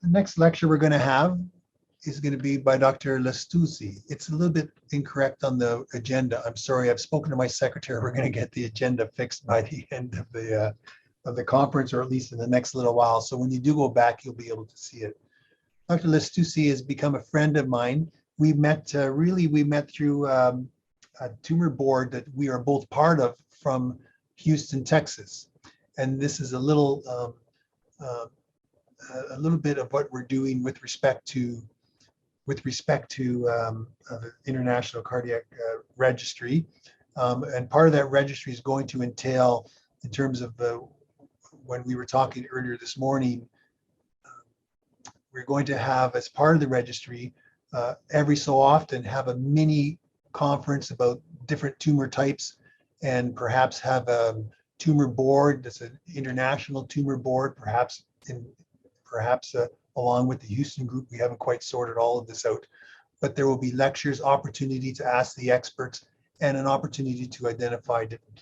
The next lecture we're going to have is going to be by Dr. Lestuzzi. It's a little bit incorrect on the agenda. I'm sorry, I've spoken to my secretary. We're going to get the agenda fixed by the end of the conference, or at least in the next little while. So when you do go back, you'll be able to see it. Dr. Lestuzzi has become a friend of mine. We met through a tumor board that we are both part of from Houston, Texas. And this is a little bit of what we're doing with respect to the International Cardiac Registry. And part of that registry is going to entail, in terms of when we were talking earlier this morning, we're going to have, as part of the registry, every so often have a mini conference about different tumor types, and perhaps have a tumor board that's an international tumor board, perhaps along with the Houston group. We haven't quite sorted all of this out, but there will be lectures, opportunity to ask the experts, and an opportunity to identify different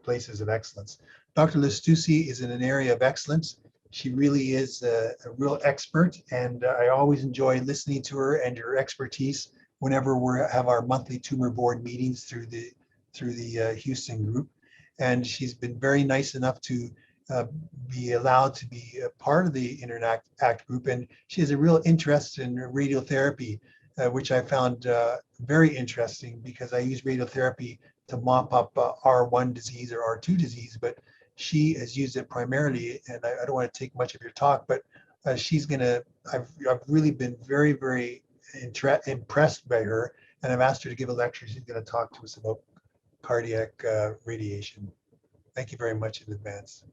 places of excellence. Dr. Lestuzzi is in an area of excellence. She really is a real expert, and I always enjoy listening to her and her expertise whenever we have our monthly tumor board meetings through the Houston group. And she's been very nice enough to be allowed to be a part of the INTERACT group, and she has a real interest in radiotherapy, which I found very interesting, because I use radiotherapy to mop up R1 disease or R2 disease, but she has used it primarily, and I don't want to take much of your talk, but I've really been very, very impressed by her, and I've asked her to give a lecture. She's going to talk to us about cardiac radiation. Thank you very much in advance.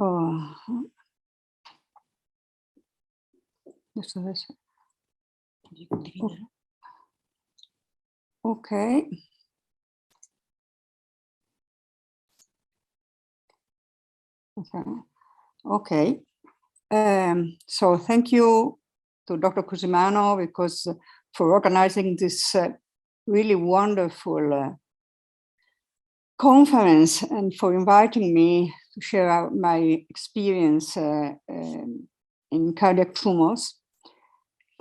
Oh, eso es. Okay. Okay. So thank you to Dr. Cusimano for organizing this really wonderful conference, and for inviting me to share my experience in cardiac tumors.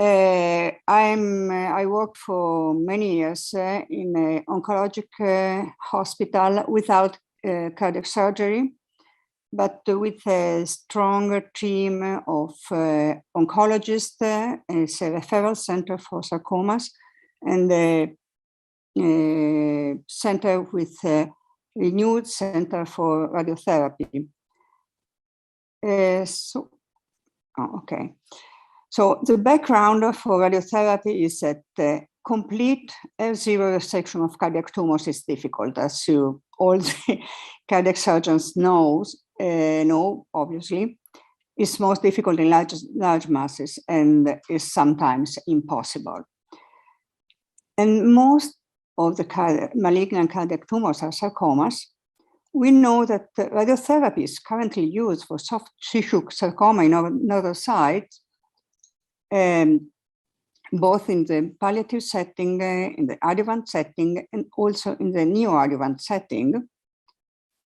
I worked for many years in an oncologic hospital without cardiac surgery, but with a strong team of oncologists, it's a referral center for sarcomas, and a center with a renewed center for radiotherapy. So the background for radiotherapy is that complete F0 resection of cardiac tumors is difficult, as all the cardiac surgeons know, obviously. It's most difficult in large masses and is sometimes impossible. And most of the malignant cardiac tumors are sarcomas. We know that radiotherapy is currently used for soft tissue sarcoma in other sites, both in the palliative setting, in the adjuvant setting, and also in the neoadjuvant setting.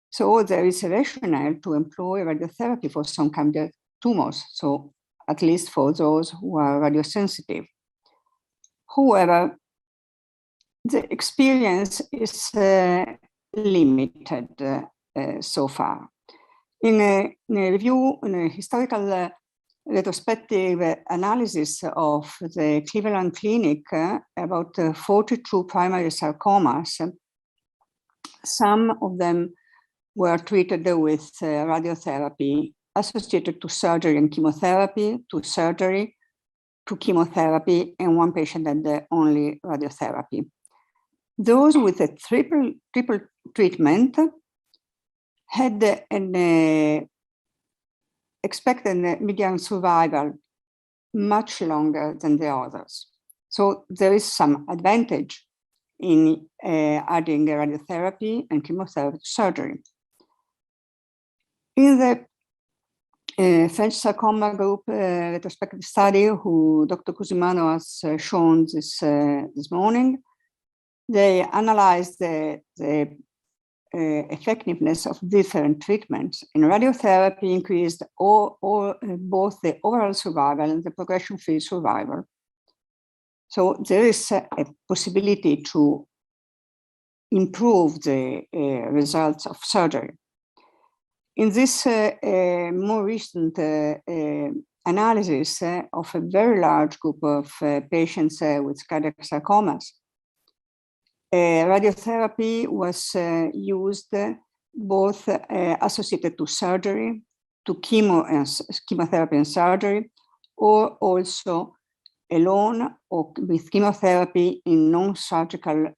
So there is a rationale to employ radiotherapy for some cardiac tumors, so at least for those who are radiosensitive. However, the experience is limited so far. In a historical retrospective analysis of the Cleveland Clinic about 42 primary sarcomas, some of them were treated with radiotherapy associated to surgery and chemotherapy, to surgery, to chemotherapy, and one patient had only radiotherapy. Those with a triple treatment had an expected median survival much longer than the others. So there is some advantage in adding radiotherapy and chemotherapy surgery. In the French sarcoma group retrospective study, who Dr. Cusimano has shown this morning, they analyzed the effectiveness of different treatments. And radiotherapy increased both the overall survival and the progression-free survival. So there is a possibility to improve the results of surgery. In this more recent analysis of a very large group of patients with cardiac sarcomas, radiotherapy was used both associated to surgery, to chemotherapy and surgery, or also alone or with chemotherapy in non-surgical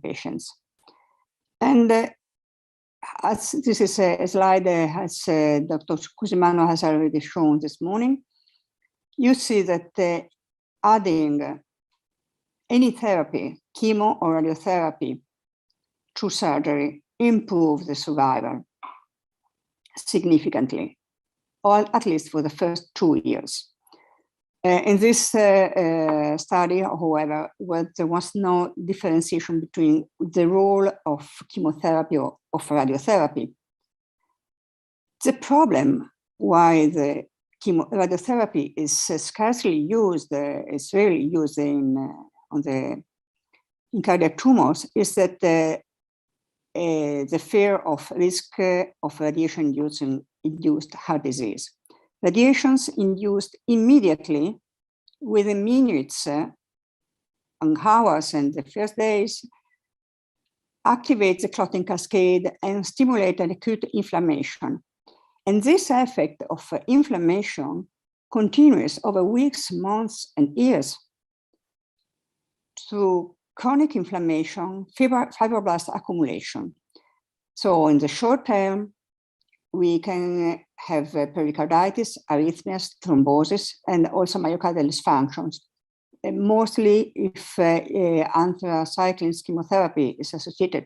patients. And as this is a slide as Dr. Cusimano has already shown this morning, you see that adding any therapy, chemo or radiotherapy, to surgery improves the survival significantly, or at least for the first 2 years. In this study, however, there was no differentiation between the role of chemotherapy or of radiotherapy. The problem why the radiotherapy is scarcely used, is rarely used in cardiac tumors, is that the fear of risk of radiation-induced heart disease. Radiations induced immediately within minutes and hours and the first days activate the clotting cascade and stimulate an acute inflammation. And this effect of inflammation continues over weeks, months, and years through chronic inflammation, fibroblast accumulation. So in the short term, we can have pericarditis, arrhythmias, thrombosis, and also myocardial dysfunctions, mostly if anthracycline chemotherapy is associated.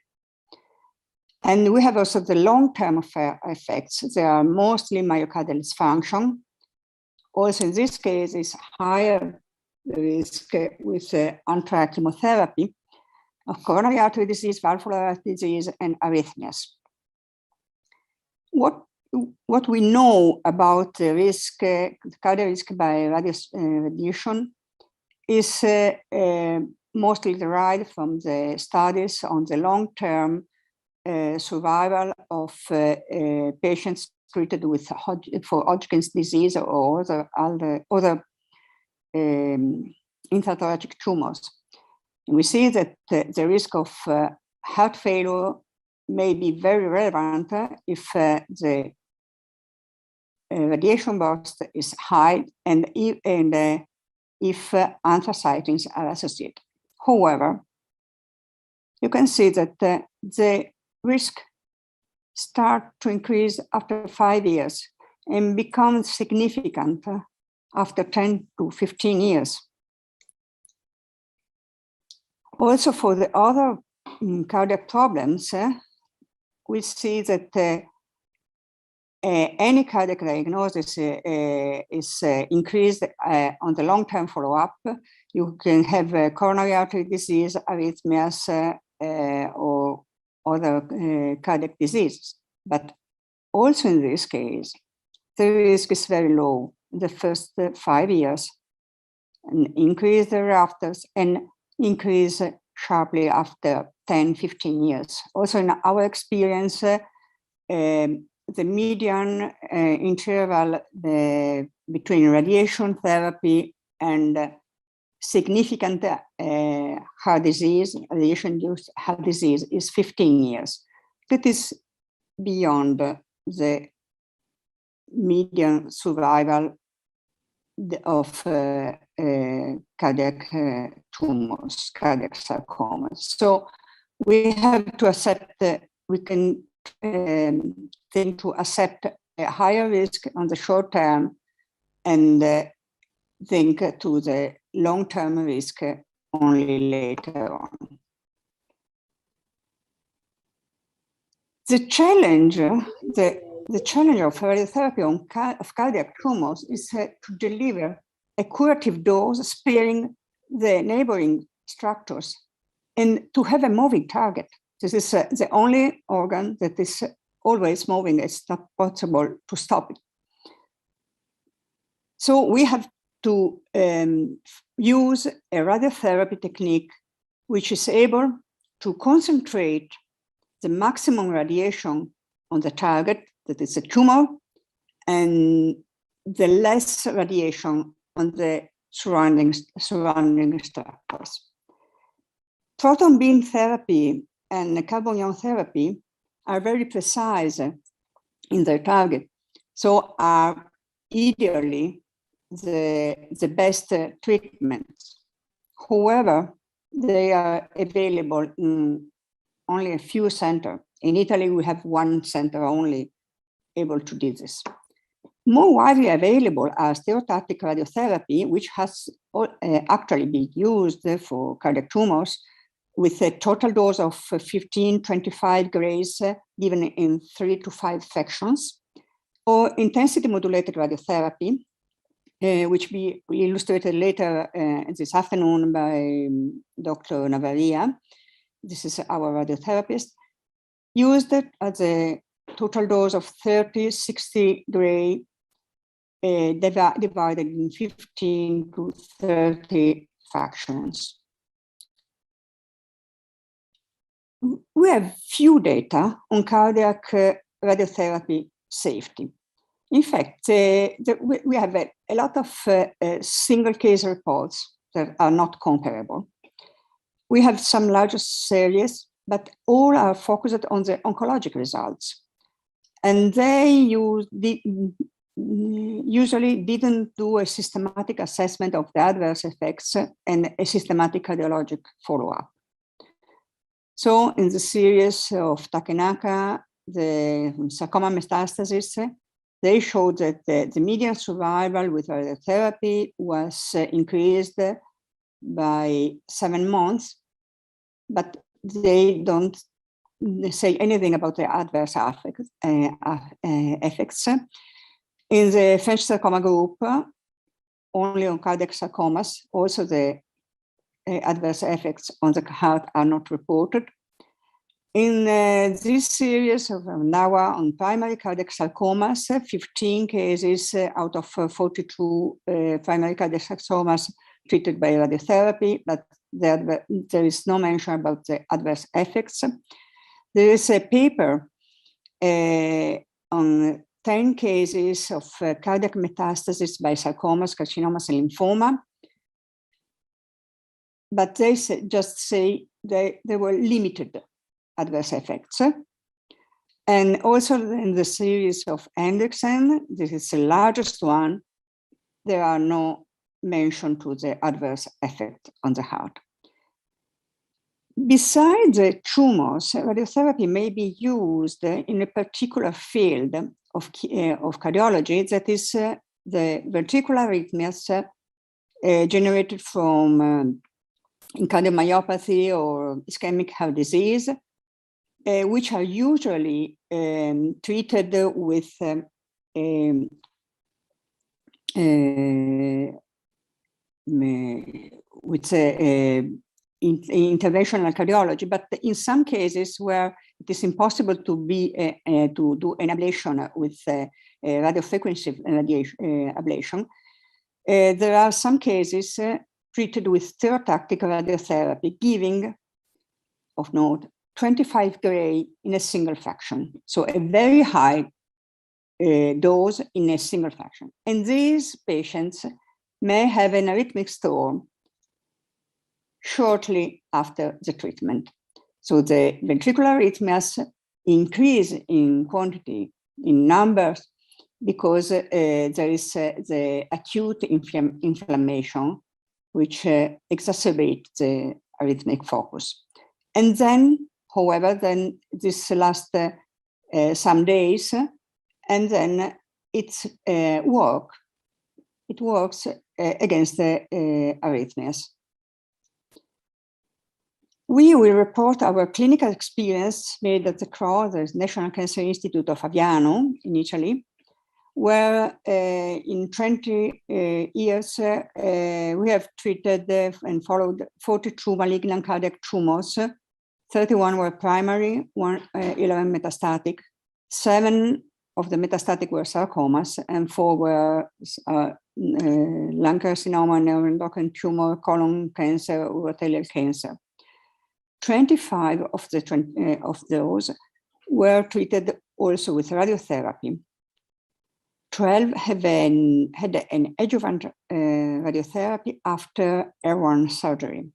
And we have also the long-term effects. They are mostly myocardial dysfunction. Also in this case, is higher risk with anthracycline of coronary artery disease, valvular heart disease, and arrhythmias. What we know about the risk, cardiac risk by radiation is mostly derived from the studies on the long-term survival of patients treated with for Hodgkin's disease or other intrathoracic tumors. And we see that the risk of heart failure may be very relevant if the radiation burst is high and if anthracyclines are associated. However, you can see that the risk starts to increase after 5 years and becomes significant after 10 to 15 years. Also for the other cardiac problems, we see that any cardiac diagnosis is increased on the long-term follow-up. You can have coronary artery disease, arrhythmias, or other cardiac diseases. But also in this case, the risk is very low in the first 5 years, and increase thereafter, and increase sharply after 10, 15 years. Also in our experience, the median interval between radiation therapy and significant heart disease, radiation-induced heart disease, is 15 years. That is beyond the median survival of cardiac tumors, cardiac sarcomas. So we have to accept that we can think to accept a higher risk on the short term and think to the long-term risk only later on. The challenge of radiotherapy of cardiac tumors is to deliver a curative dose sparing the neighboring structures and to have a moving target. This is the only organ that is always moving. It's not possible to stop it. So we have to use a radiotherapy technique which is able to concentrate the maximum radiation on the target, that is a tumor, and the less radiation on the surrounding structures. Proton beam therapy and carbon ion therapy are very precise in their target, so are ideally the best treatments. However, they are available in only a few centers. In Italy, we have one center only able to do this. More widely available are stereotactic radiotherapy, which has actually been used for cardiac tumors with a total dose of 15-25 grays given in 3 to 5 sections, or intensity modulated radiotherapy, which we illustrated later this afternoon by Dr. Navaria. This is our radiotherapist, used at a total dose of 30-60 gray divided in 15 to 30 fractions. We have few data on cardiac radiotherapy safety. In fact, we have a lot of single case reports that are not comparable. We have some larger series, but all are focused on the oncologic results. And they usually didn't do a systematic assessment of the adverse effects and a systematic cardiologic follow-up. So in the series of Takenaka, the sarcoma metastasis, they showed that the median survival with radiotherapy was increased by 7 months, but they don't say anything about the adverse effects. In the French sarcoma group, only on cardiac sarcomas, also the adverse effects on the heart are not reported. In this series of NAWA on primary cardiac sarcomas, 15 cases out of 42 primary cardiac sarcomas treated by radiotherapy, but there is no mention about the adverse effects. There is a paper on 10 cases of cardiac metastasis by sarcomas, carcinomas, and lymphoma, but they just say they were limited adverse effects. And also in the series of Hendrickson, this is the largest one, there are no mention to the adverse effect on the heart. Besides the tumors, radiotherapy may be used in a particular field of cardiology, that is the ventricular arrhythmias generated from cardiomyopathy or ischemic heart disease, which are usually treated with interventional cardiology, but in some cases where it is impossible to do an ablation with radiofrequency ablation, there are some cases treated with stereotactic radiotherapy, giving, of note, 25 gray in a single fraction. So a very high dose in a single fraction. And these patients may have an arrhythmic storm shortly after the treatment. So the ventricular arrhythmias increase in quantity, in numbers, because there is the acute inflammation, which exacerbates the arrhythmic focus. And then, however, then this lasts some days, and then it works against the arrhythmias. We will report our clinical experience made at the CRO, the National Cancer Institute of Aviano in Italy, where in 20 years we have treated and followed 42 malignant cardiac tumors 31 were primary, 11 metastatic. 7 of the metastatic were sarcomas, and 4 were lung carcinoma, neuroendocrine tumor, colon cancer, urothelial cancer. 25 of those were treated also with radiotherapy. 12 had an adjuvant radiotherapy after R1 surgery.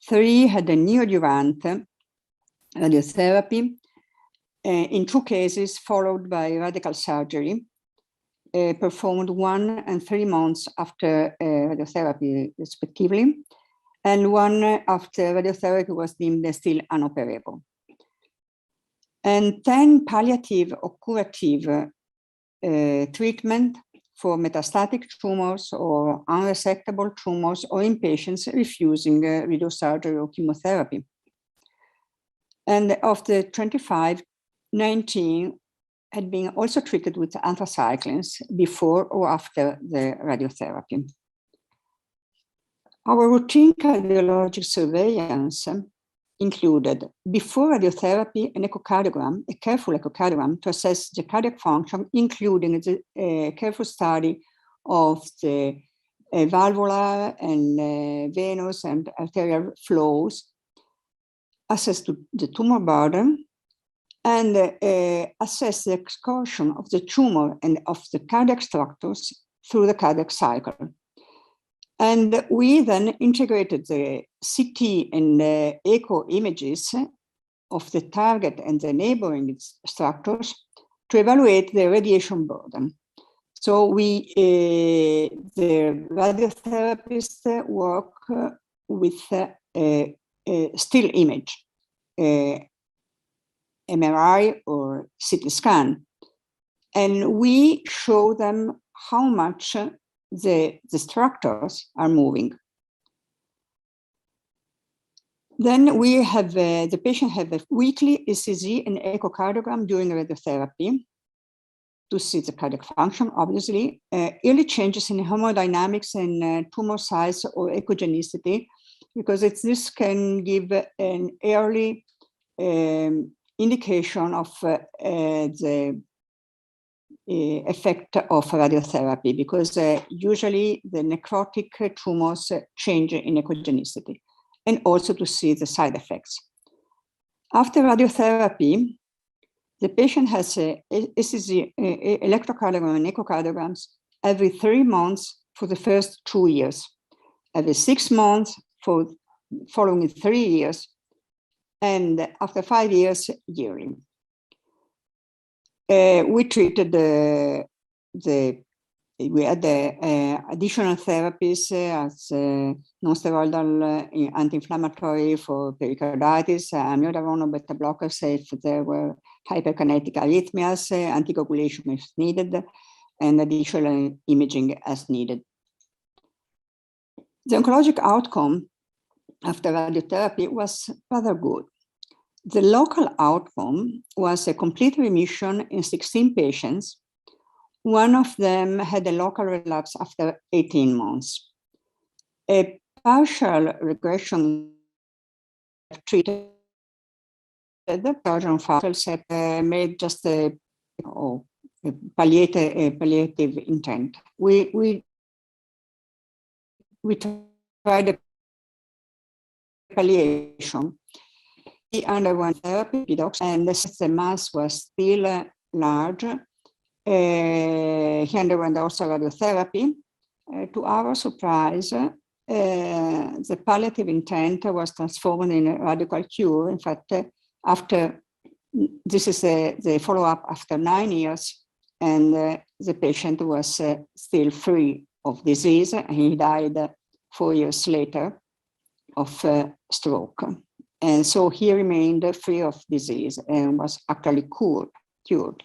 3 had a neoadjuvant radiotherapy, in 2 cases followed by radical surgery, performed 1 and 3 months after radiotherapy respectively, and 1 after radiotherapy was deemed still inoperable. And 10 palliative or curative treatment for metastatic tumors or unresectable tumors or in patients refusing radiosurgery or chemotherapy. And of the 25, 19 had been also treated with anthracyclines before or after the radiotherapy. Our routine cardiologic surveillance included, before radiotherapy, an echocardiogram, a careful echocardiogram to assess the cardiac function, including the careful study of the valvular and venous and arterial flows, assess the tumor burden, and assess the excursion of the tumor and of the cardiac structures through the cardiac cycle. And we then integrated the CT and echo images of the target and the neighboring structures to evaluate the radiation burden. So the radiotherapists work with a still image, MRI or CT scan, and we show them how much the structures are moving. Then we have the patient have a weekly ECG and echocardiogram during radiotherapy to see the cardiac function, obviously, early changes in hemodynamics and tumor size or echogenicity, because this can give an early indication of the effect of radiotherapy, because usually the necrotic tumors change in echogenicity, and also to see the side effects. After radiotherapy, the patient has ECG, electrocardiogram and echocardiograms every 3 months for the first 2 years, every 6 months for following 3 years, and after 5 years, yearly. We treated we had additional therapies as non-steroidal anti-inflammatory for pericarditis, amiodarone beta blockers if there were hyperkinetic arrhythmias, anticoagulation if needed, and additional imaging as needed. The oncologic outcome after radiotherapy was rather good. The local outcome was a complete remission in 16 patients. One of them had a local relapse after 18 months. A partial regression treated the surgeon made just a palliative intent. We tried a palliation. He underwent therapy, and the mass was still large. He underwent also radiotherapy. To our surprise, the palliative intent was transformed in a radical cure. In fact, after this is the follow-up after 9 years, and the patient was still free of disease. He died 4 years later of stroke. And so he remained free of disease and was actually cured.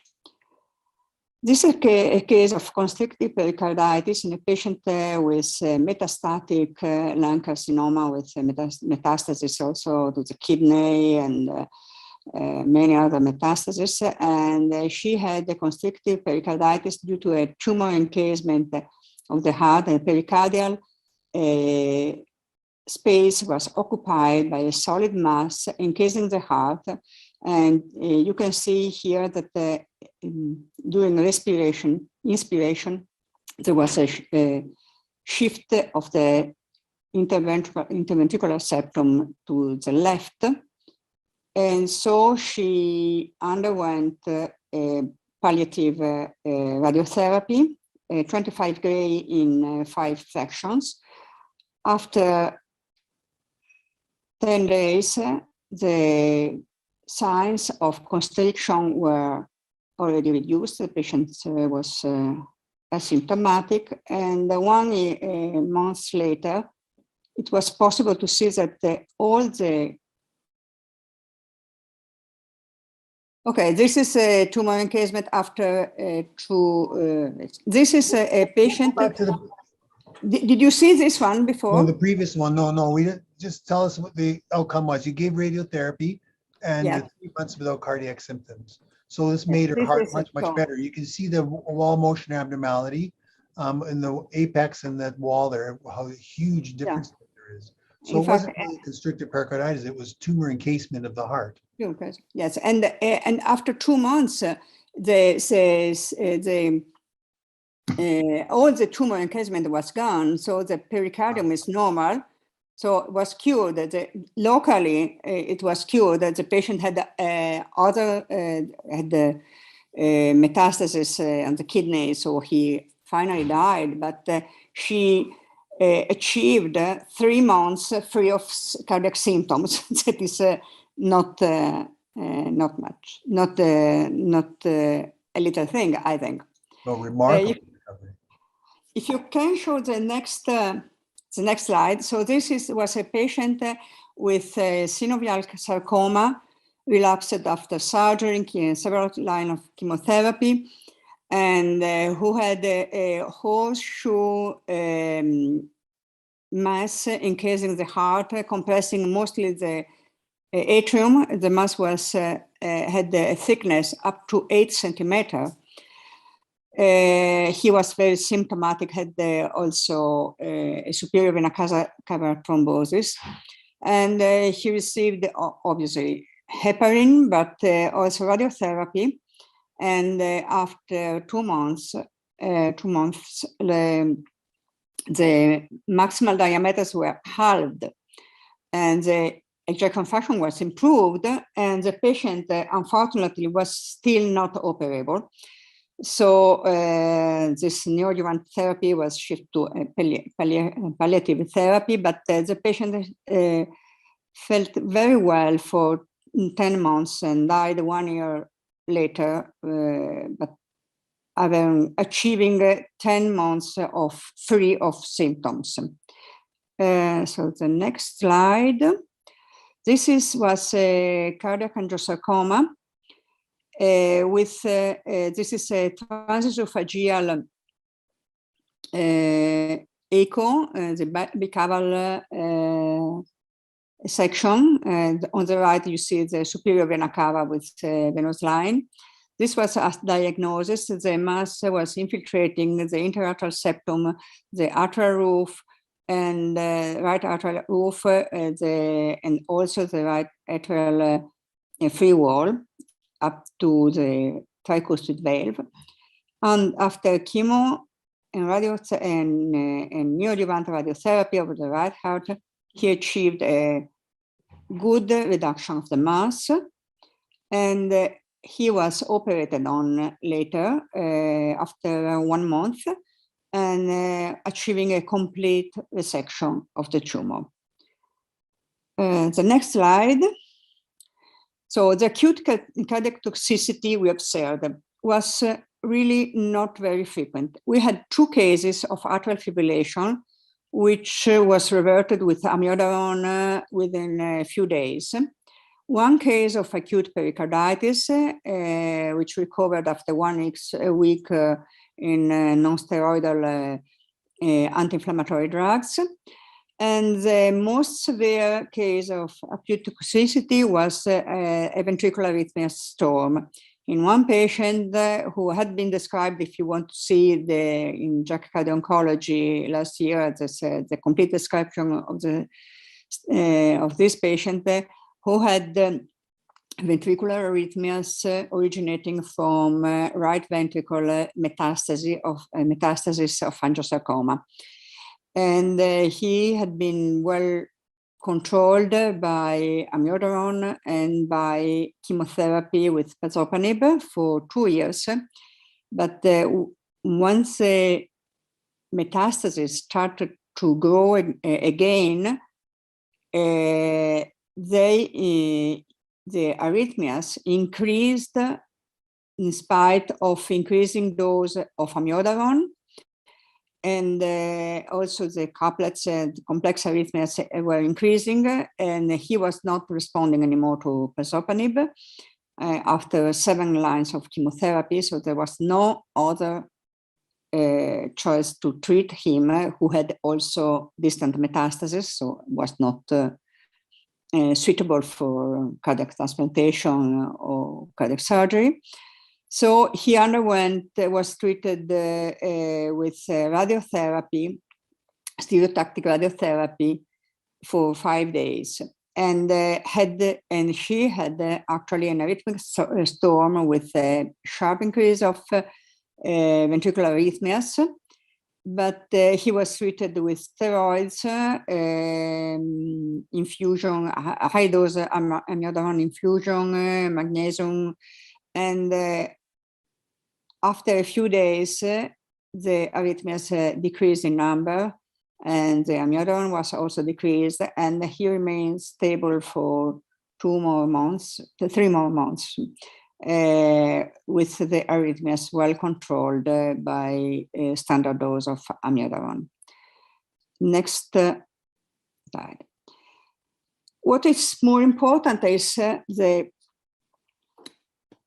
This is a case of constrictive pericarditis in a patient with metastatic lung carcinoma with metastasis also to the kidney and many other metastases. And she had a constrictive pericarditis due to a tumor encasement of the heart and pericardial space was occupied by a solid mass encasing the heart. And you can see here that during inspiration, there was a shift of the interventricular septum to the left. And so she underwent palliative radiotherapy, 25 gray in 5 sections. After 10 days, the signs of constriction were already reduced. The patient was asymptomatic, and 1 month later, it was possible to see that all the this is a tumor encasement after this is a patient. Did you see this one before? No, the previous one. No, we didn't. Just tell us what the outcome was. You gave radiotherapy and 3 months without cardiac symptoms. So this made her heart much better. You can see the wall motion abnormality in the apex and that wall there, how huge difference there is. So it wasn't really constricted pericarditis, it was tumor encasement of the heart. Yes, and after 2 months, all the tumor encasement was gone, so the pericardium is normal. So it was cured. Locally, it was cured. The patient had metastasis on the kidney, so he finally died. But she achieved 3 months free of cardiac symptoms. That is not much, not a little thing, I think. No, remarkable. If you can show the next slide. So this was a patient with synovialsarcoma, relapsed after surgery, several lines of chemotherapy, and who had a horseshoe mass encasing the heart, compressing mostly the atrium. The mass was had a thickness up to 8 centimeters. He was very symptomatic, had also a superior vena cava thrombosis. And he received, obviously, heparin, but also radiotherapy. And after 2 months, the maximal diameters were halved, and the ejection fraction was improved, and the patient, unfortunately, was still not operable. So this neoadjuvant therapy was shifted to palliative therapy, but the patient felt very well for 10 months and died 1 year later, but achieving 10 months of free of symptoms. So the next slide. This was a Cardiocarcinosarcoma. This is a transesophageal echo, the bicaval section. On the right, you see the superior vena cava with venous line. This was a diagnosis. The mass was infiltrating the interatrial septum, the arterial roof, and right arterial roof, and also the right atrial free wall up to the tricuspid valve. And after chemo and neoadjuvant radiotherapy of the right heart, he achieved a good reduction of the mass, and he was operated on later after 1 month, and achieving a complete resection of the tumor. The next slide. So the acute cardiac toxicity we observed was really not very frequent. We had 2 cases of atrial fibrillation, which was reverted with amiodarone within a few days. 1 case of acute pericarditis, which recovered after 1 week in non-steroidal anti-inflammatory drugs. And the most severe case of acute toxicity was a ventricular arrhythmia storm in 1 patient who had been described, if you want to see in JACC Cardio-Oncology last year, the complete description of the of this patient who had ventricular arrhythmias originating from right ventricle metastasis of angiosarcoma. And he had been well controlled by amiodarone and by chemotherapy with pazopanib for 2 years. But once the metastasis started to grow again, the arrhythmias increased in spite of increasing dose of amiodarone, and also the couplets and complex arrhythmias were increasing, and he was not responding anymore to pazopanib after 7 lines of chemotherapy. So there was no other choice to treat him, who had also distant metastasis, so was not suitable for cardiac transplantation or cardiac surgery. So he was treated with radiotherapy, stereotactic radiotherapy, for 5 days, and she had actually an arrhythmic storm with a sharp increase of ventricular arrhythmias. But he was treated with steroids, infusion, high dose amiodarone infusion, magnesium, and after a few days, the arrhythmias decreased in number, and the amiodarone was also decreased, and he remained stable for 3 more months, with the arrhythmias well controlled by a standard dose of amiodarone. Next slide. What is more important is the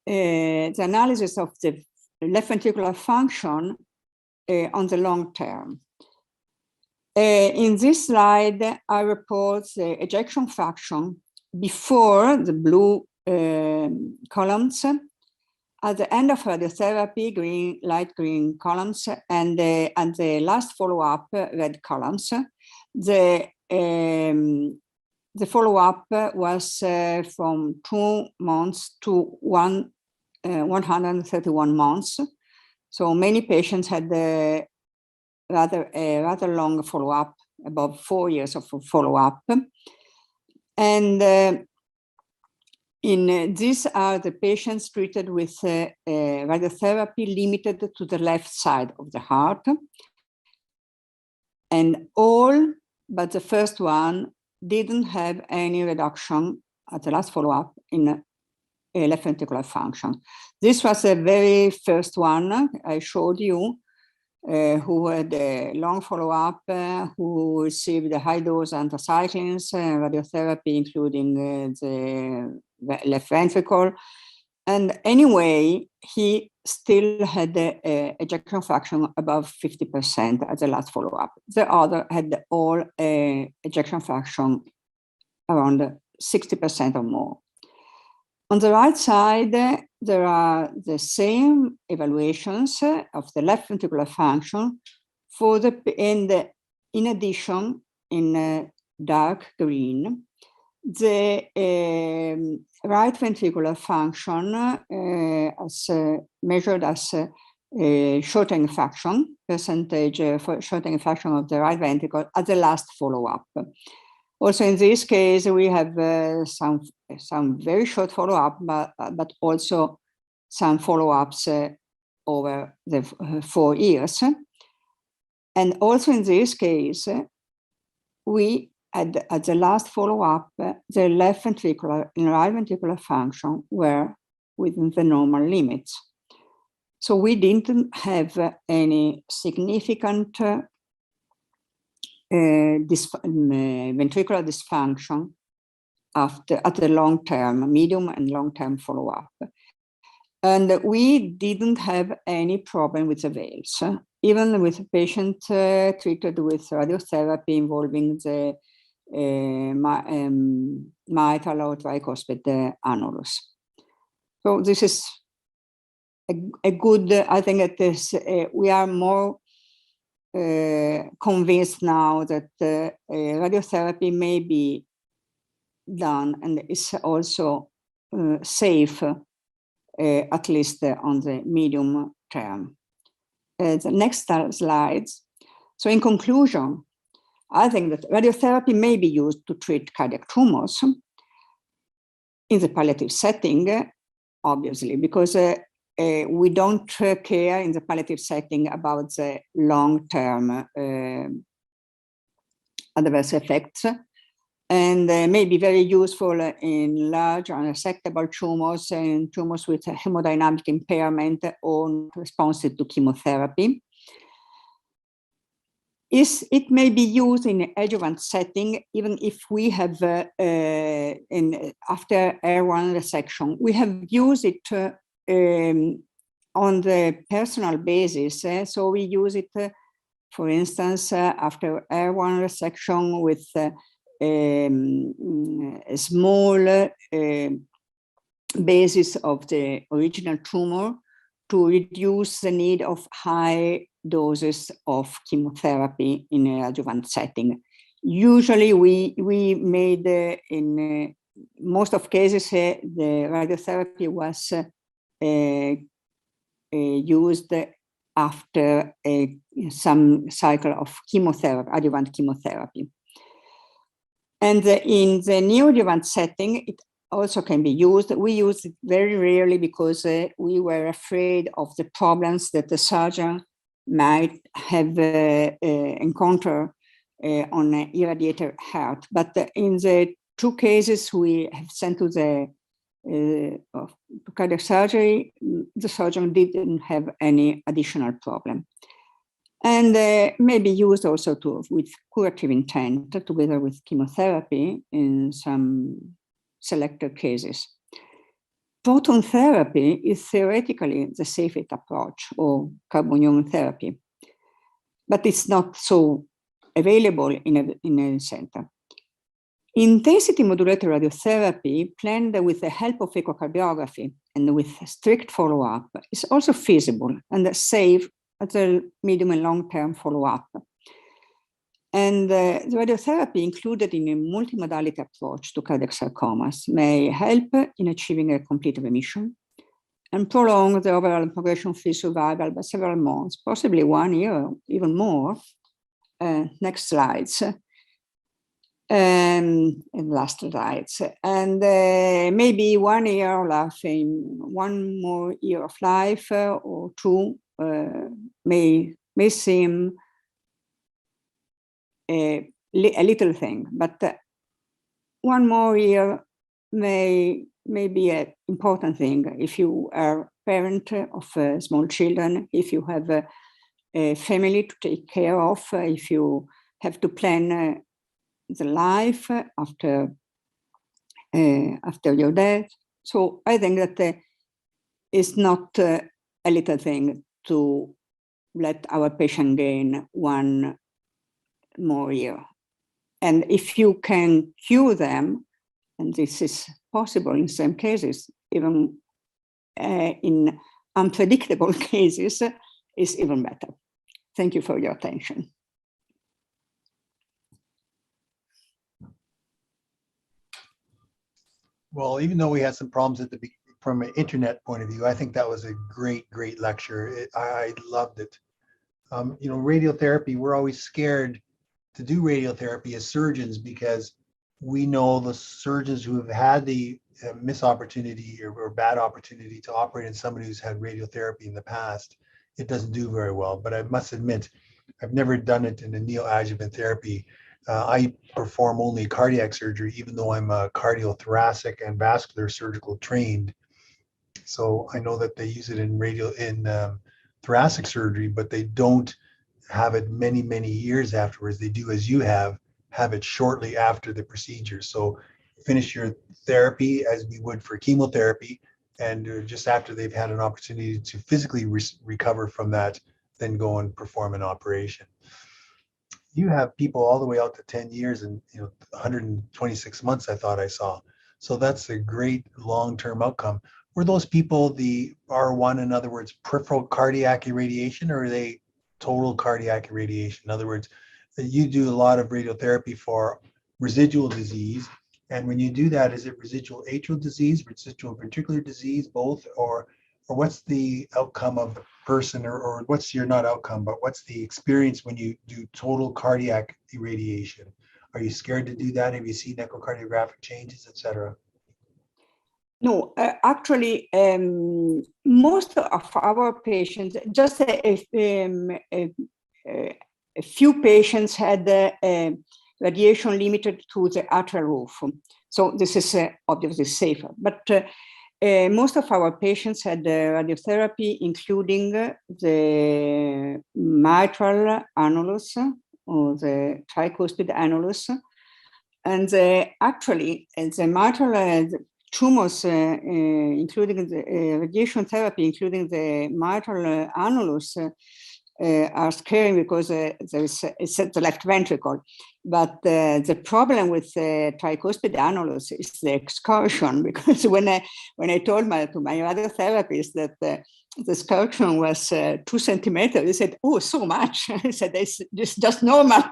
analysis of the left ventricular function on the long term. In this slide, I report the ejection fraction before the blue columns, at the end of radiotherapy, light green columns, and the last follow-up, red columns. The follow-up was from 2 months to 131 months. So many patients had a rather long follow-up, above 4 years of follow-up. And these are the patients treated with radiotherapy limited to the left side of the heart. And all but the first one didn't have any reduction at the last follow-up in left ventricular function. This was the very first one I showed you, who had a long follow-up, who received a high dose anthracyclines, radiotherapy, including the left ventricle. And anyway, he still had the ejection fraction above 50% at the last follow-up. The other had all ejection fraction around 60% or more. On the right side, there are the same evaluations of the left ventricular function for in addition, in dark green, the right ventricular function as measured as shortening fraction, percentage for shortening fraction of the right ventricle at the last follow-up. Also, in this case, we have some very short follow-up, but also some follow-ups over the 4 years. And also in this case, we had at the last follow-up, the left ventricular and right ventricular function were within the normal limits. So we didn't have any significant ventricular dysfunction at the long-term, medium and long-term follow-up. And we didn't have any problem with the valves, even with a patient treated with radiotherapy involving the mitral or tricuspid annulus. So this is a good, I think it is, we are more convinced now that radiotherapy may be done and is also safe, at least on the medium term. The next slides. So in conclusion, I think that radiotherapy may be used to treat cardiac tumors in the palliative setting, obviously, because we don't care in the palliative setting about the long-term adverse effects, and may be very useful in large unresectable tumors and tumors with a hemodynamic impairment or responsive to chemotherapy. It may be used in an adjuvant setting, even if we have, after airborne resection, we have used it on the personal basis. So we use it, for instance, after airborne resection with a small basis of the original tumor to reduce the need of high doses of chemotherapy in an adjuvant setting. Usually we made, in most of cases, the radiotherapy was used after some cycle of chemotherapy, adjuvant chemotherapy. And in the neoadjuvant setting, it also can be used. We use it very rarely because we were afraid of the problems that the surgeon might have encountered on an irradiated heart. But in the two cases we have sent to the cardiac surgery, the surgeon didn't have any additional problem. And may be used also with curative intent together with chemotherapy in some selected cases. Proton therapy is theoretically the safest approach, or carbon therapy, but it's not so available in a center. Intensity modulated radiotherapy, planned with the help of echocardiography and with strict follow-up, is also feasible and safe at the medium and long-term follow-up. And the radiotherapy included in a multimodality approach to cardiac sarcomas may help in achieving a complete remission and prolong the overall progression-free survival by several months, possibly 1 year, even more. Next slides. And last slides. And maybe 1 year of life, one more year of life or two may seem a little thing, but 1 more year may be an important thing if you are a parent of small children, if you have a family to take care of, if you have to plan the life after your death. So I think that it's not a little thing to let our patient gain 1 more year. And if you can cure them, and this is possible in some cases, even in unpredictable cases, is even better. Thank you for your attention. Well, even though we had some problems at the from an internet point of view, I think that was a great lecture. I loved it. You know, radiotherapy, we're always scared to do radiotherapy as surgeons because we know the surgeons who have had the missed opportunity or bad opportunity to operate in somebody who's had radiotherapy in the past. It doesn't do very well, but I must admit, I've never done it in a neoadjuvant therapy. I perform only cardiac surgery, even though I'm a cardiothoracic and vascular surgical trained. So I know that they use it in thoracic surgery, but they don't have it many years afterwards. They do, as you have it shortly after the procedure. So finish your therapy as we would for chemotherapy, and just after they've had an opportunity to physically recover from that, then go and perform an operation. You have people all the way out to 10 years and 126 months, I thought I saw. So that's a great long-term outcome. Were those people the R1, in other words, peripheral cardiac irradiation, or are they total cardiac irradiation. In other words, you do a lot of radiotherapy for residual disease. And when you do that, is it residual atrial disease, residual ventricular disease, both, or what's the outcome of the person, or what's your, not outcome, but what's the experience when you do total cardiac irradiation? Are you scared to do that? Have you seen echocardiographic changes, etc.? No, actually, most of our patients, just a few patients had radiation limited to the atrial roof. So this is obviously safer. But most of our patients had radiotherapy, including the mitral annulus or the tricuspid annulus. And actually, the mitral tumors, including the radiation therapy, including the mitral annulus, are scary because it's at the left ventricle. But the problem with the tricuspid annulus is the excursion, because when I told to my radiotherapist that the excursion was 2 centimeters, he said, "Oh, so much." I said, "It's just normal."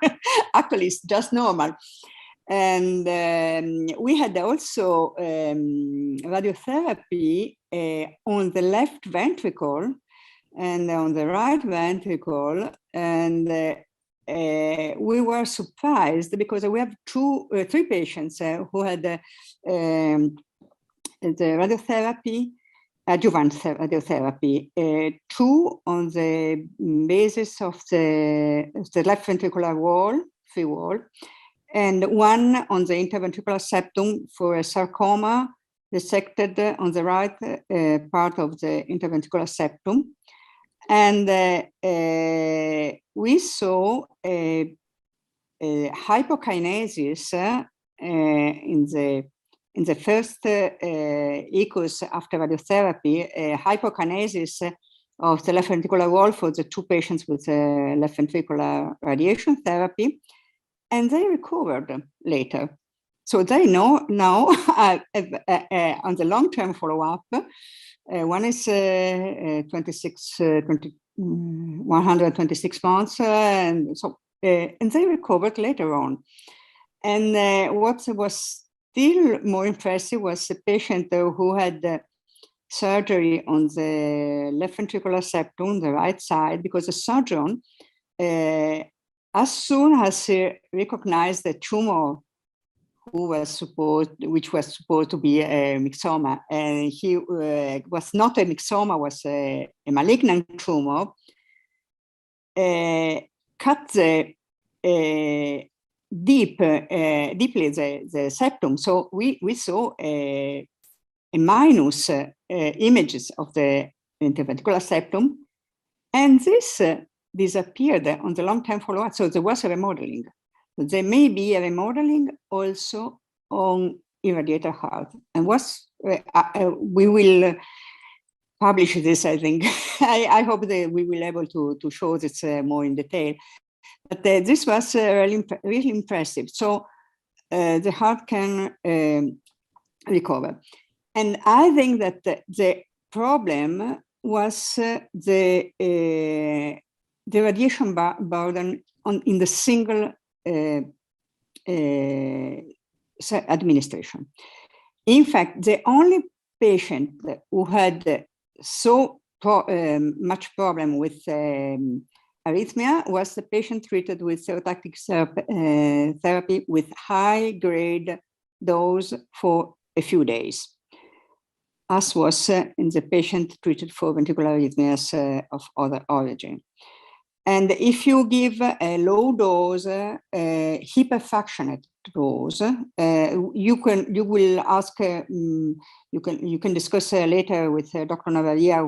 Actually, it's just normal. And we had also radiotherapy on the left ventricle and on the right ventricle. And we were surprised because we have 3 patients who had the radiotherapy, adjuvant radiotherapy, 2 on the basis of the left ventricular wall, free wall, and 1 on the interventricular septum for a sarcoma dissected on the right part of the interventricular septum. And we saw a hypokinesis in the first echoes after radiotherapy, a hypokinesis of the left ventricular wall for the 2 patients with left ventricular radiation therapy. And they recovered later. So they know now on the long-term follow-up, one is 126 months, and so and they recovered later on. And what was still more impressive was a patient who had surgery on the left ventricular septum, the right side, because the surgeon, as soon as he recognized the tumor which was supposed to be a myxoma, and he was not a myxoma, was a malignant tumor, cut deeply the septum. So we saw a minus images of the interventricular septum, and this disappeared on the long-term follow-up. So there was a remodeling. There may be a remodeling also on irradiated heart. And we will publish this, I think. I hope that we will be able to show this more in detail. But this was really impressive. So the heart can recover. And I think that the problem was the radiation burden in the single administration. In fact, the only patient who had so much problem with arrhythmia was the patient treated with stereotactic therapy with high-grade dose for a few days, as was in the patient treated for ventricular arrhythmias of other origin. And if you give a low dose, hyperfractionated dose, you will ask, you can discuss later with Dr. Navaria,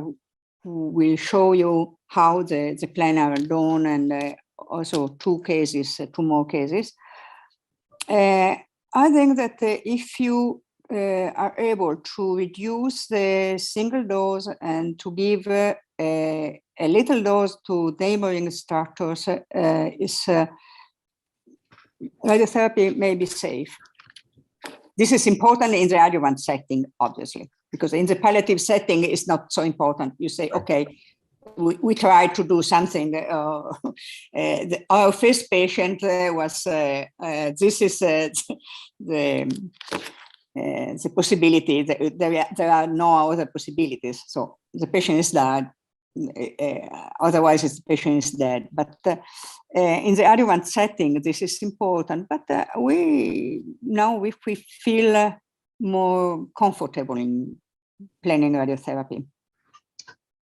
who will show you how the plan are done, and also 2 more cases. I think that if you are able to reduce the single dose and to give a little dose to neighboring structures, radiotherapy may be safe. This is important in the adjuvant setting, obviously, because in the palliative setting, it's not so important. You say, okay, we tried to do something. Our first patient was, this is the possibility. There are no other possibilities. So the patient is dead. Otherwise, the patient is dead. But in the adjuvant setting, this is important. But we feel more comfortable in planning radiotherapy.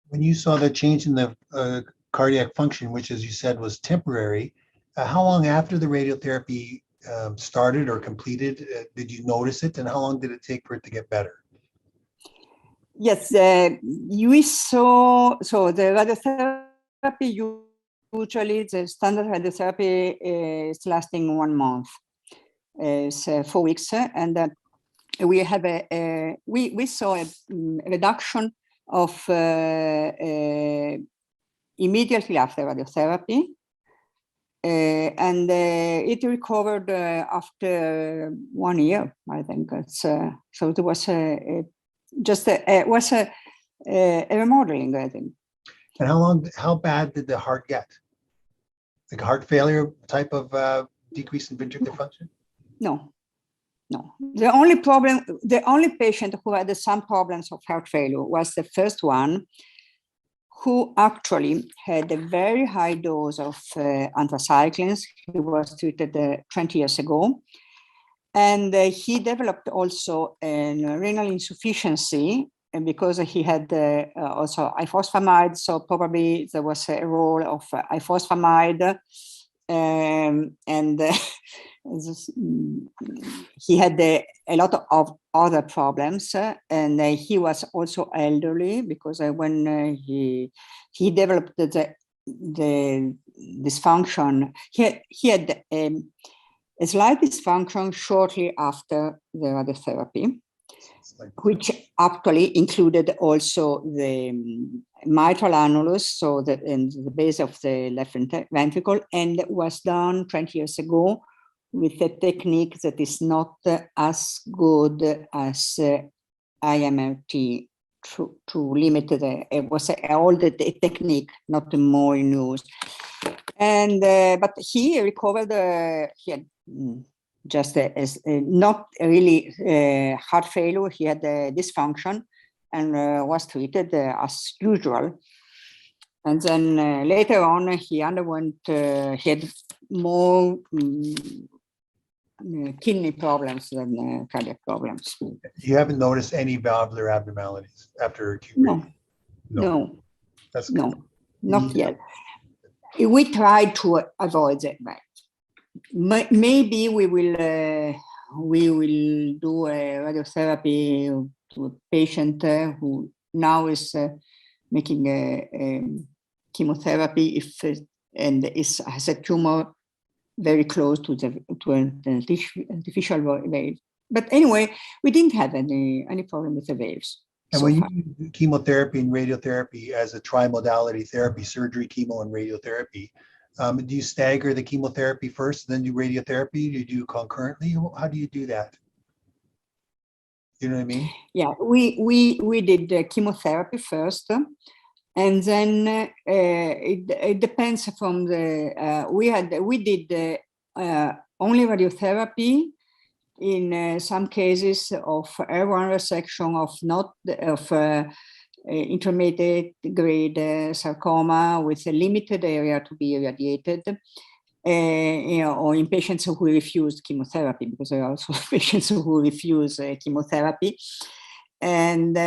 When you saw the change in the cardiac function, which, as you said, was temporary, how long after the radiotherapy started or completed did you notice it, and how long did it take for it to get better? Yes, we saw, so the radiotherapy, usually the standard radiotherapy is lasting 1 month, so 4 weeks, and we have we saw a reduction of immediately after radiotherapy, and it recovered after 1 year, I think. So it was was a remodeling, I think. And how bad did the heart get? Like heart failure type of decrease in ventricular function? No. The only patient who had some problems of heart failure was the first one, who actually had a very high dose of anthracyclines. He was treated 20 years ago. And he developed also a renal insufficiency, and because he had also ifosfamide, so probably there was a role of ifosfamide, and he had a lot of other problems, and he was also elderly, because when he developed the dysfunction, he had a slight dysfunction shortly after the radiotherapy, which actually included also the mitral annulus, so that in the base of the left ventricle, and was done 20 years ago with a technique that is not as good as IMRT to limit it was an older technique, not more in use. And but he recovered. He had just not really heart failure. He had a dysfunction and was treated as usual. And then later on, he underwent. He had more kidney problems than cardiac problems. You haven't noticed any valvular abnormalities after acute? No. That's good. No, not yet. We try to avoid that. Maybe we will do a radiotherapy to a patient who now is making a chemotherapy and has a tumor very close to an artificial valve. But anyway, we didn't have any problem with the valves. And when you do chemotherapy and radiotherapy as a trimodality therapy, surgery, chemo, and radiotherapy, do you stagger the chemotherapy first, then do radiotherapy? Do you do concurrently? How do you do that? You know what I mean? Yeah, we did chemotherapy first, and then it depends from the we did only radiotherapy in some cases of L1 resection of intermediate grade sarcoma with a limited area to be irradiated, or in patients who refused chemotherapy, because there are also patients who refuse chemotherapy. And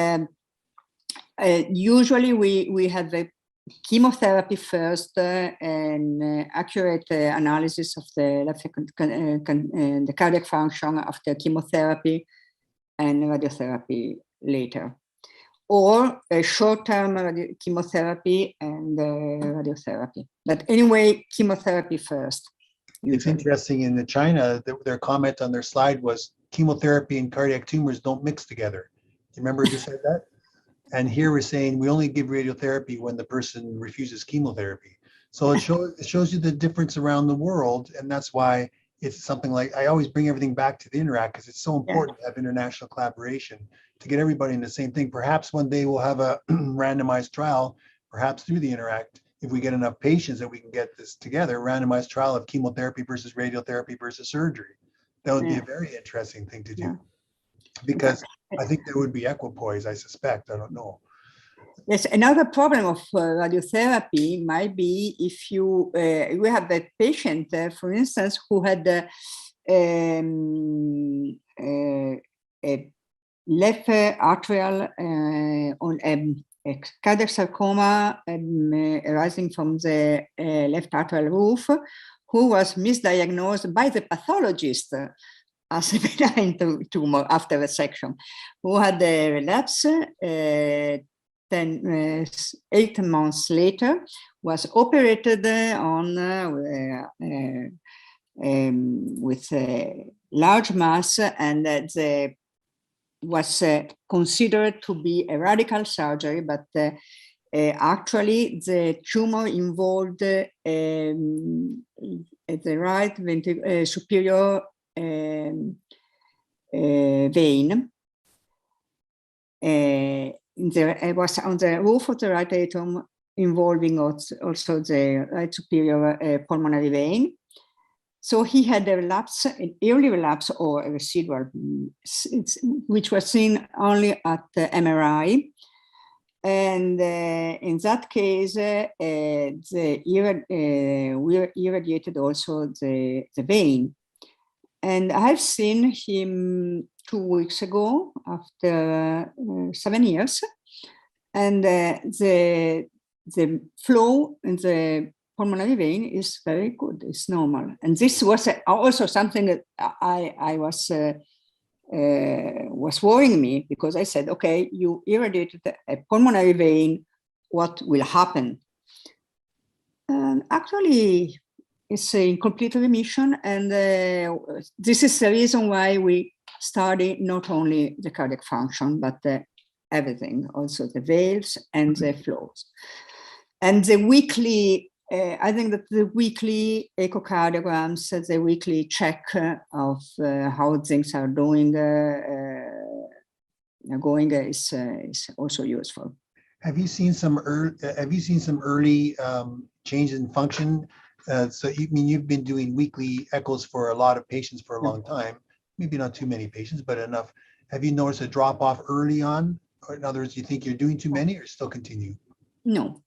usually we have the chemotherapy first and accurate analysis of the cardiac function after chemotherapy and radiotherapy later, or a short-term chemotherapy and radiotherapy. But anyway, chemotherapy first. Usually. It's interesting, in China, their comment on their slide was chemotherapy and cardiac tumors don't mix together. Do you remember who said that? And here we're saying we only give radiotherapy when the person refuses chemotherapy. So it shows you the difference around the world. And that's why it's something like, I always bring everything back to the INTERACT, because it's so important to have international collaboration to get everybody in the same thing. Perhaps one day we'll have a randomized trial perhaps through the Interact, if we get enough patients that we can get this together, a randomized trial of chemotherapy versus radiotherapy versus surgery. That would be a very interesting thing to do, because I think there would be equipoise, I suspect. I don't know. Yes, another problem of radiotherapy might be if you we have that patient, for instance, who had a left atrial on a cardiac sarcoma arising from the left atrial roof, who was misdiagnosed by the pathologist as a benign tumor after resection, who had a relapse 8 months later, was operated on with a large mass, and was considered to be a radical surgery, but actually the tumor involved at the right superior vein. It was on the roof of the right atrium, involving also the right superior pulmonary vein. So he had a relapse, an early relapse or a residual, which was seen only at the MRI. And in that case, we irradiated also the vein. And I've seen him 2 weeks ago after 7 years. And the flow in the pulmonary vein is very good, it's normal. And this was also something that I was worrying me, because I said, okay, you irradiated a pulmonary vein, what will happen? And actually, it's in complete remission, and this is the reason why we study not only the cardiac function, but everything, also the valves and the flows. And the weekly, I think that the weekly echocardiograms, the weekly check of how things are going is also useful. Have you seen some early change in function? So you've been doing weekly echoes for a lot of patients for a long time. Maybe not too many patients, but enough. Have you noticed a drop off early on? Or in other words, do you think you're doing too many, or still continue? No,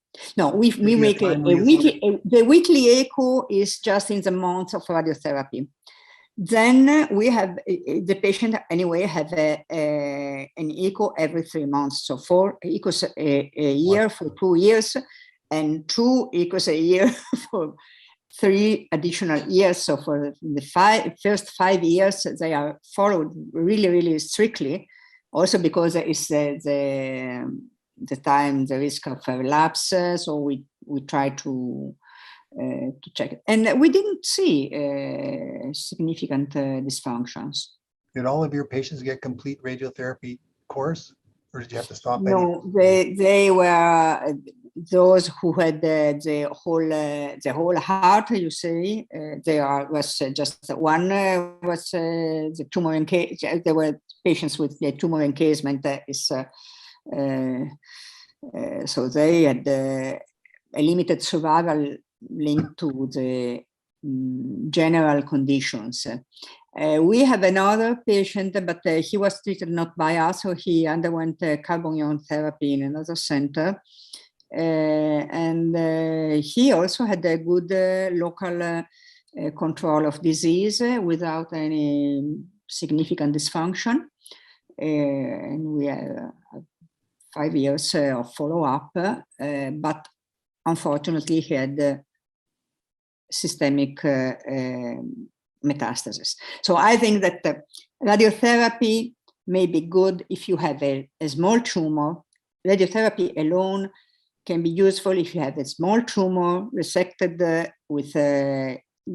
we make the weekly echo is just in the month of radiotherapy. Then we have the patient anyway have an echo every 3 months. So 4 echoes a year for 2 years, and 2 echoes a year for 3 additional years. So for the first 5 years, they are followed really, really strictly. Also because it's the time, the risk of relapse. So we try to check it. And we didn't see significant dysfunctions. Did all of your patients get complete radiotherapy course, or did you have to stop? No, they were those who had the whole heart. You see, was just one was the tumor encasement. There were patients with the tumor encasement. So they had a limited survival linked to the general conditions. We have another patient, but he was treated not by us, so he underwent carbon ion therapy in another center. And he also had a good local control of disease without any significant dysfunction. And we have 5 years of follow-up, but unfortunately he had systemic metastasis. So I think that radiotherapy may be good if you have a small tumor. Radiotherapy alone can be useful if you have a small tumor resected with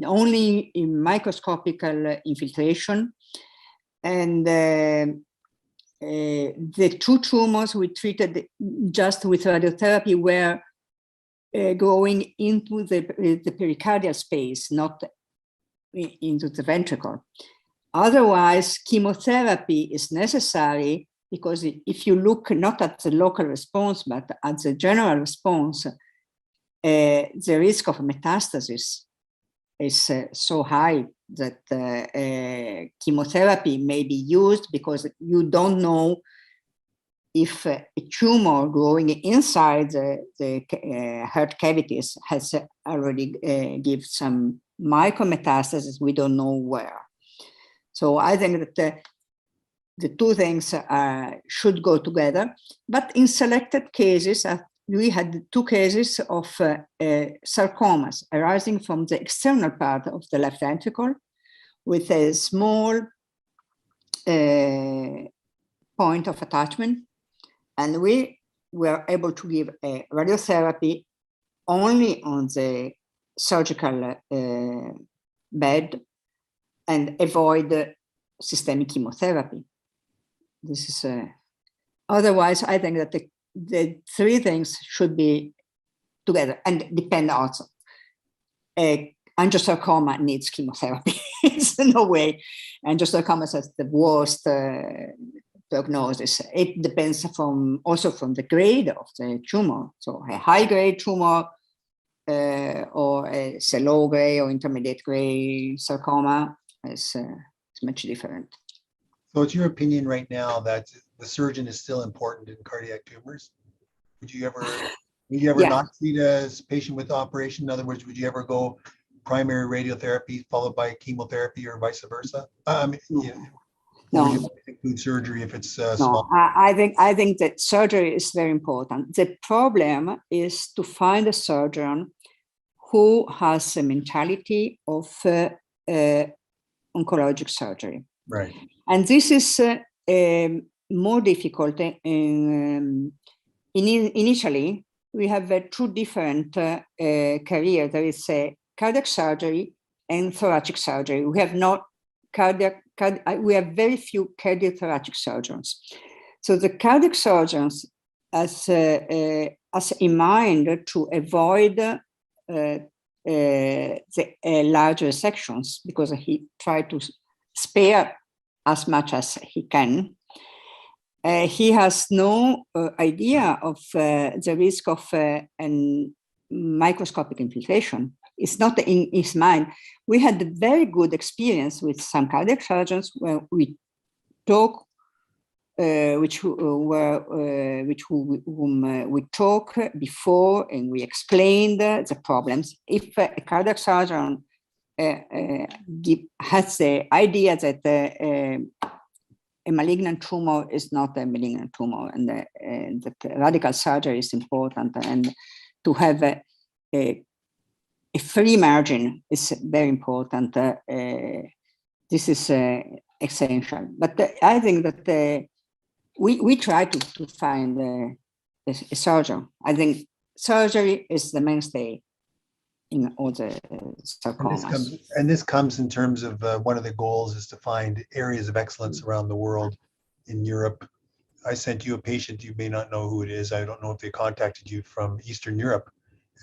only microscopical infiltration. And the 2 tumors we treated just with radiotherapy were going into the pericardial space, not into the ventricle. Otherwise, chemotherapy is necessary because if you look not at the local response, but at the general response, the risk of metastasis is so high that chemotherapy may be used because you don't know if a tumor growing inside the heart cavities has already give some micrometastasis, we don't know where. So I think that the two things should go together, but in selected cases, we had two cases of sarcomas arising from the external part of the left ventricle with a small point of attachment. And we were able to give a radiotherapy only on the surgical bed and avoid systemic chemotherapy. This is otherwise, I think that the three things should be together and depend also. Angiosarcoma needs chemotherapy. It's no way. Angiosarcoma has the worst prognosis. It depends also from the grade of the tumor. So a high grade tumor or a low grade or intermediate grade sarcoma is much different. So it's your opinion right now that the surgeon is still important in cardiac tumors? Would you ever not treat a patient with operation? In other words, would you ever go primary radiotherapy followed by chemotherapy or vice versa? No. Would you include surgery if it's small? I think that surgery is very important. The problem is to find a surgeon who has a mentality of oncologic surgery. Right. And this is more difficult. Initially, we have two different careers. There is cardiac surgery and thoracic surgery. We have not we have very few cardiothoracic surgeons. So the cardiac surgeons has in mind to avoid the larger sections because he tried to spare as much as he can. He has no idea of the risk of microscopic infiltration. It's not in his mind. We had a very good experience with some cardiac surgeons where we talk, whom we talk before, and we explained the problems. If a cardiac surgeon has the idea that a malignant tumor is not a malignant tumor, and that radical surgery is important, and to have a free margin is very important. This is essential. But I think that we try to find a surgeon. I think surgery is the mainstay in all the sarcomas. And this comes in terms of one of the goals is to find areas of excellence around the world. In Europe, I sent you a patient, you may not know who it is. I don't know if they contacted you from Eastern Europe,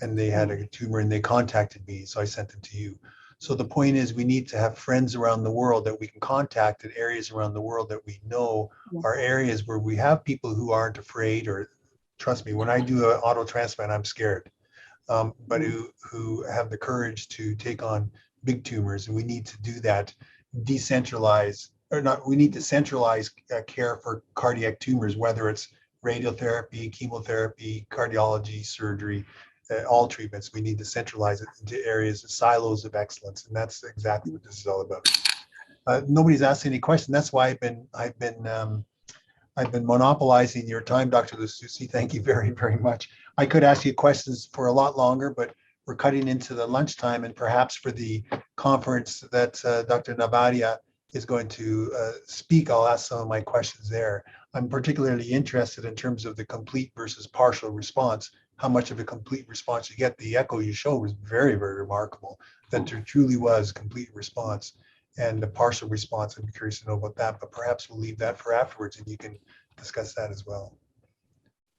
and they had a tumor and they contacted me, so I sent them to you. So the point is we need to have friends around the world that we can contact in areas around the world that we know are areas where we have people who aren't afraid, or trust me, when I do an auto transplant, I'm scared. But who have the courage to take on big tumors, and we need to do that, we need to centralize care for cardiac tumors, whether it's radiotherapy, chemotherapy, cardiology, surgery, all treatments. We need to centralize it into areas, silos of excellence, and that's exactly what this is all about. Nobody's asked any question. That's why I've been monopolizing your time, Dr. Lestuzzi. Thank you very, very much. I could ask you questions for a lot longer, but we're cutting into the lunchtime, and perhaps for the conference that Dr. Navadia is going to speak, I'll ask some of my questions there. I'm particularly interested in terms of the complete versus partial response, how much of a complete response you get. The echo you showed was very, very remarkable, that there truly was complete response. And the partial response, I'd be curious to know about that, but perhaps we'll leave that for afterwards and you can discuss that as well.